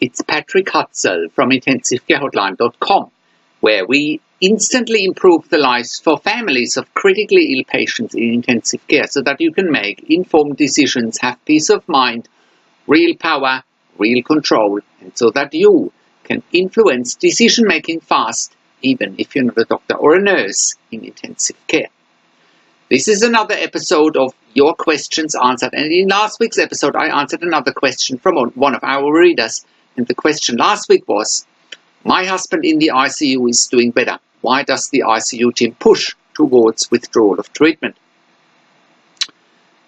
it's Patrick Hutzel from IntensiveCareHotline.com, where we instantly improve the lives for families of critically ill patients in intensive care so that you can make informed decisions, have peace of mind, real power, real control, and so that you can influence decision-making fast, even if you're not a doctor or a nurse in intensive care. This is another episode of Your Questions Answered, and in last week's episode I answered another question from one of our readers, and the question last week was, my husband in the ICU is doing better. Why does the ICU team push towards withdrawal of treatment?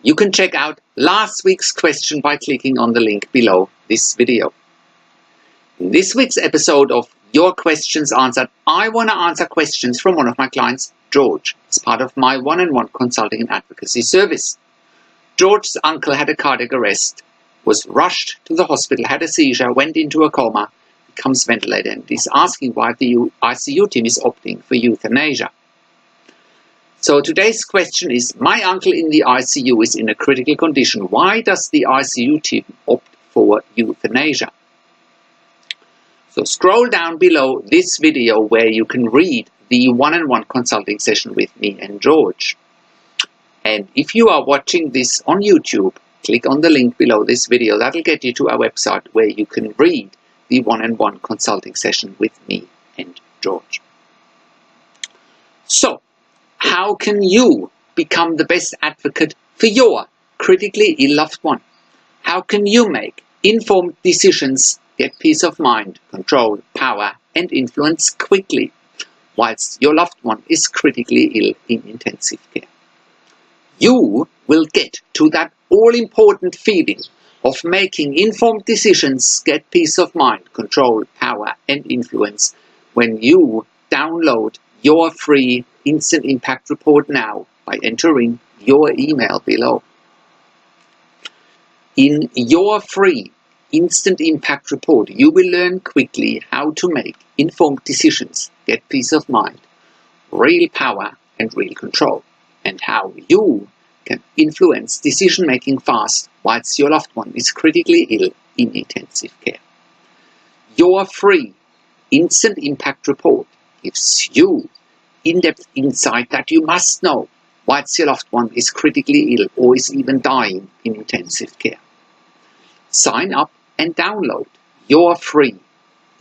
You can check out last week's question by clicking on the link below this video. In this week's episode of Your Questions Answered, I want to answer questions from one of my clients, George, as part of my one-on-one consulting and advocacy service. George's uncle had a cardiac arrest, was rushed to the hospital, had a seizure, went into a coma, becomes ventilated, and is asking why the ICU team is opting for euthanasia. So today's question is, my uncle in the ICU is in a critical condition. Why does the ICU team opt for euthanasia? So scroll down below this video where you can read the one-on-one consulting session with me and George. And if you are watching this on YouTube, click on the link below this video. That'll get you to our website where you can read the one-on-one consulting session with me and George. So, how can you become the best advocate for your critically ill loved one? How can you make informed decisions, get peace of mind, control, power, and influence quickly whilst your loved one is critically ill in intensive care? You will get to that all-important feeling of making informed decisions, get peace of mind, control, power, and influence when you download your free Instant Impact Report now by entering your email below. In your free Instant Impact Report, you will learn quickly how to make informed decisions, get peace of mind, real power, and real control, and how you can influence decision-making fast whilst your loved one is critically ill in intensive care. Your free Instant Impact Report gives you in-depth insight that you must know whilst your loved one is critically ill or is even dying in intensive care. Sign up and download your free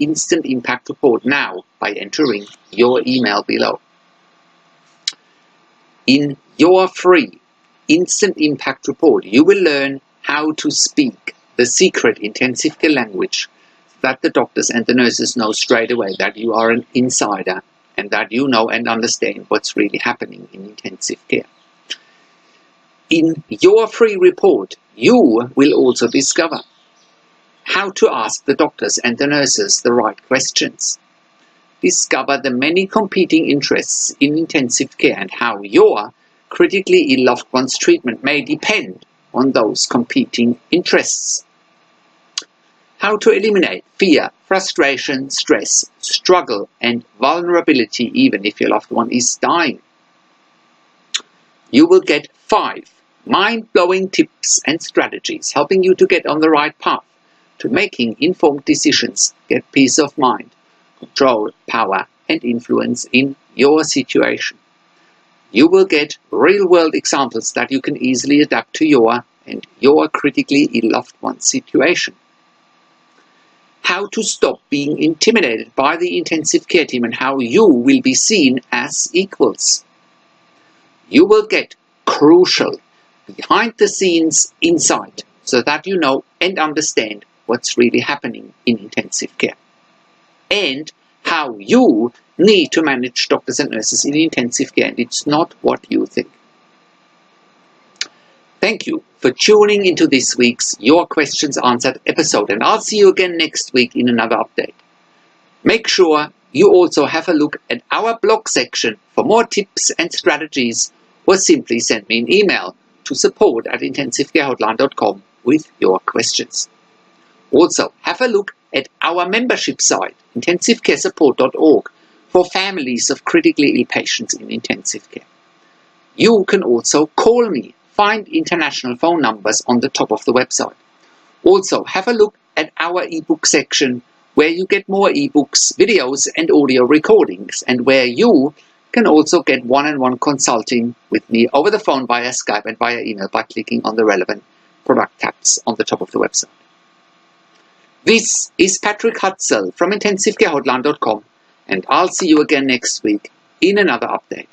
Instant Impact Report now by entering your email below. In your free Instant Impact Report, you will learn how to speak the secret intensive care language so that the doctors and the nurses know straight away that you are an insider and that you know and understand what's really happening in intensive care. In your free report, you will also discover how to ask the doctors and the nurses the right questions. Discover the many competing interests in intensive care and how your critically ill loved one's treatment may depend on those competing interests. How to eliminate fear, frustration, stress, struggle, and vulnerability even if your loved one is dying. You will get 5 mind-blowing tips and strategies helping you to get on the right path to making informed decisions, get peace of mind, control, power, and influence in your situation. You will get real-world examples that you can easily adapt to your and your critically ill loved one's situation. How to stop being intimidated by the intensive care team and how you will be seen as equals. You will get crucial behind-the-scenes insight so that you know and understand what's really happening in intensive care, and how you need to manage doctors and nurses in intensive care, and it's not what you think. Thank you for tuning into this week's Your Questions Answered episode, and I'll see you again next week in another update. Make sure you also have a look at our blog section for more tips and strategies, or simply send me an email to support@intensivecarehotline.com with your questions. Also, have a look at our membership site, intensivecaresupport.org, for families of critically ill patients in intensive care. You can also call me. Find international phone numbers on the top of the website. Also, have a look at our ebook section, where you get more ebooks, videos and audio recordings, and where you can also get one-on-one consulting with me over the phone, via Skype and via email by clicking on the relevant product tabs on the top of the website. This is Patrick Hutzel from IntensiveCareHotline.com, and I'll see you again next week in another update.